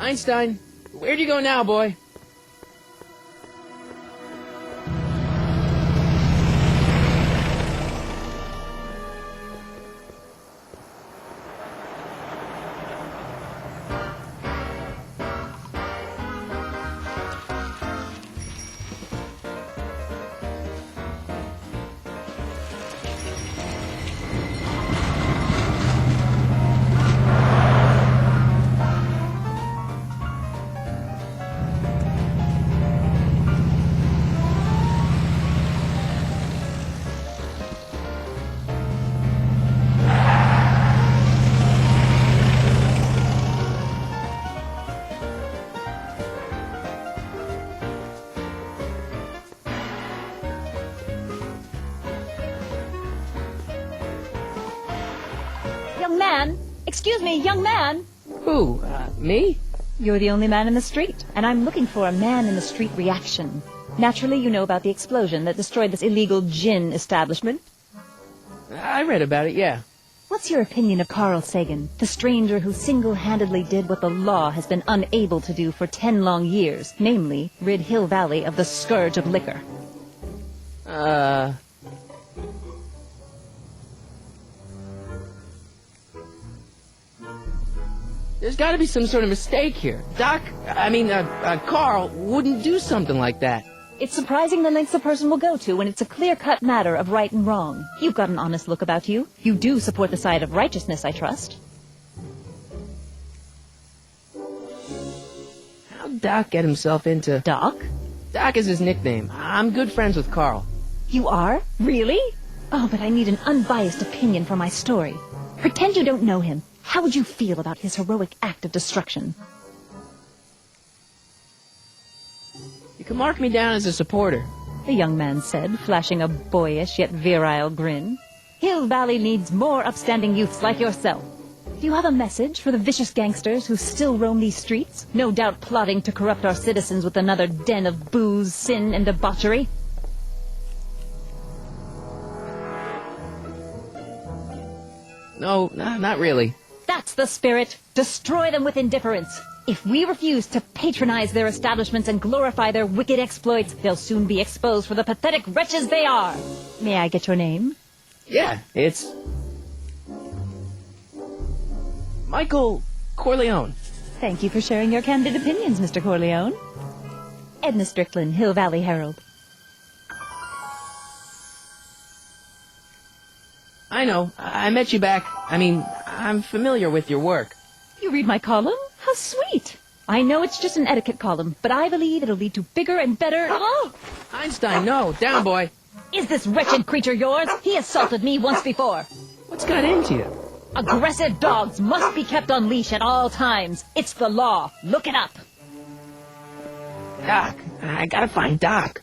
Einstein, where'd you go now, boy? Young man! Excuse me, young man! Who, me? You're the only man in the street, and I'm looking for a man-in-the-street reaction. Naturally, you know about the explosion that destroyed this illegal gin establishment. I read about it, yeah. What's your opinion of Carl Sagan, the stranger who single-handedly did what the law has been unable to do for 10 long years, namely, rid Hill Valley of the scourge of liquor? There's gotta be some sort of mistake here. Carl wouldn't do something like that. It's surprising the lengths a person will go to when it's a clear-cut matter of right and wrong. You've got an honest look about you. You do support the side of righteousness, I trust. How'd Doc get himself into... Doc? Doc is his nickname. I'm good friends with Carl. You are? Really? Oh, but I need an unbiased opinion for my story. Pretend you don't know him. How would you feel about his heroic act of destruction? You can mark me down as a supporter. The young man said, flashing a boyish yet virile grin. Hill Valley needs more upstanding youths like yourself. Do you have a message for the vicious gangsters who still roam these streets, no doubt plotting to corrupt our citizens with another den of booze, sin, and debauchery? No, not really. That's the spirit. Destroy them with indifference. If we refuse to patronize their establishments and glorify their wicked exploits, they'll soon be exposed for the pathetic wretches they are. May I get your name? Yeah, it's... Michael Corleone. Thank you for sharing your candid opinions, Mr. Corleone. Edna Strickland, Hill Valley Herald. I know. I met you back. I'm familiar with your work. You read my column? How sweet. I know it's just an etiquette column, but I believe it'll lead to bigger and better... Oh! Einstein, no. Down, boy. Is this wretched creature yours? He assaulted me once before. What's got into you? Aggressive dogs must be kept on leash at all times. It's the law. Look it up. Doc. I gotta find Doc.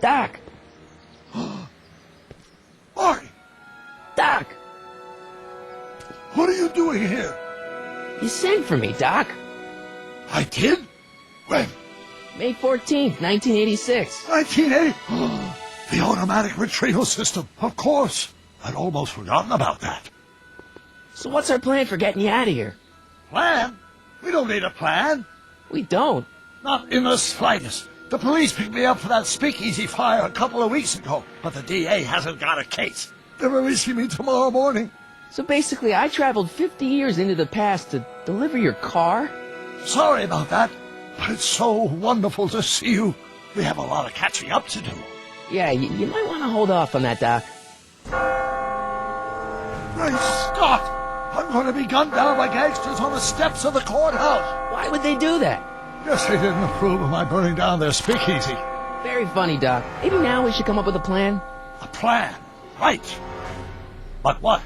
Doc! Marty! Doc! What are you doing here? You sent for me, Doc. I did? When? May 14th, 1986. 1980? The automatic retrieval system. Of course. I'd almost forgotten about that. So what's our plan for getting you out of here? Plan? We don't need a plan. We don't. Not in the slightest. The police picked me up for that speakeasy fire a couple of weeks ago, but the DA hasn't got a case. They're releasing me tomorrow morning. So basically, I traveled 50 years into the past to deliver your car? Sorry about that, but it's so wonderful to see you. We have a lot of catching up to do. Yeah, you might want to hold off on that, Doc. Great Scott! I'm going to be gunned down by gangsters on the steps of the courthouse. Why would they do that? Guess they didn't approve of my burning down their speakeasy. Very funny, Doc. Maybe now we should come up with a plan. A plan? Right. But what?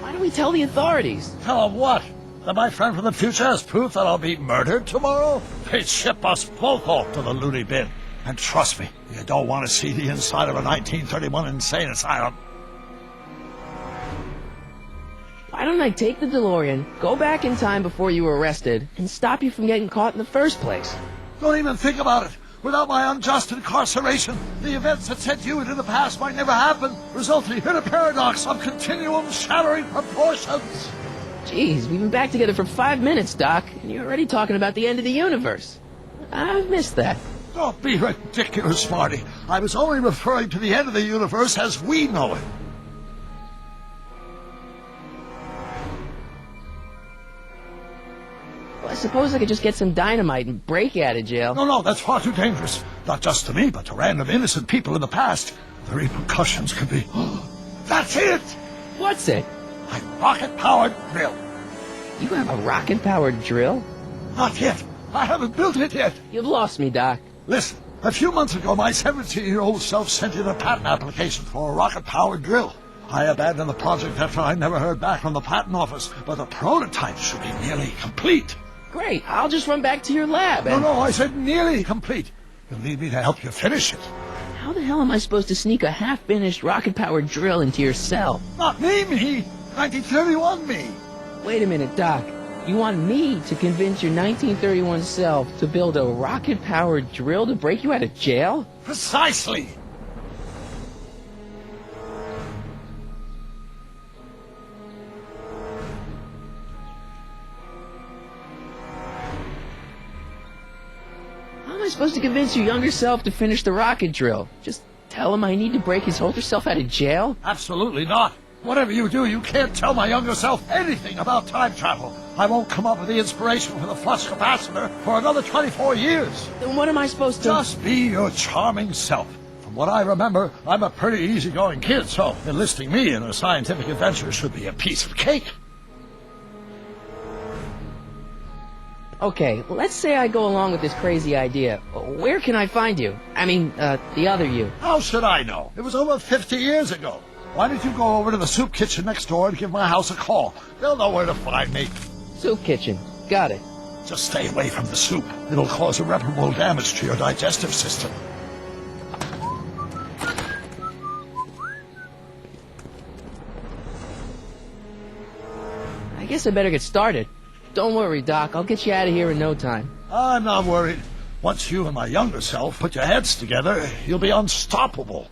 Why don't we tell the authorities? Tell them what? That my friend from the future has proof that I'll be murdered tomorrow? They'd ship us both off to the loony bin. And trust me, you don't want to see the inside of a 1931 insane asylum. Why don't I take the DeLorean, go back in time before you were arrested, and stop you from getting caught in the first place? Don't even think about it. Without my unjust incarceration, the events that sent you into the past might never happen, resulting in a paradox of continuum shattering proportions. Jeez, we've been back together for 5 minutes, Doc, and you're already talking about the end of the universe. I've missed that. Don't be ridiculous, Marty. I was only referring to the end of the universe as we know it. Well, I suppose I could just get some dynamite and break out of jail. No, that's far too dangerous. Not just to me, but to random innocent people in the past. The repercussions could be... That's it! What's it? My rocket-powered drill. You have a rocket-powered drill? Not yet. I haven't built it yet. You've lost me, Doc. Listen, a few months ago, my 17-year-old self sent in a patent application for a rocket-powered drill. I abandoned the project after I never heard back from the patent office, but the prototype should be nearly complete. Great, I'll just run back to your lab and... No, I said nearly complete. You'll need me to help you finish it. How the hell am I supposed to sneak a half-finished rocket-powered drill into your cell? Not me. 1931 me. Wait a minute, Doc. You want me to convince your 1931 self to build a rocket-powered drill to break you out of jail? Precisely. How am I supposed to convince your younger self to finish the rocket drill? Just tell him I need to break his older self out of jail? Absolutely not. Whatever you do, you can't tell my younger self anything about time travel. I won't come up with the inspiration for the flux capacitor for another 24 years. Then what am I supposed to... Just be your charming self. From what I remember, I'm a pretty easygoing kid, so enlisting me in a scientific adventure should be a piece of cake. Okay, let's say I go along with this crazy idea. Where can I find you? I mean, the other you. How should I know? It was over 50 years ago. Why don't you go over to the soup kitchen next door and give my house a call? They'll know where to find me. Soup kitchen. Got it. Just stay away from the soup. It'll cause irreparable damage to your digestive system. I guess I better get started. Don't worry, Doc. I'll get you out of here in no time. I'm not worried. Once you and my younger self put your heads together, you'll be unstoppable.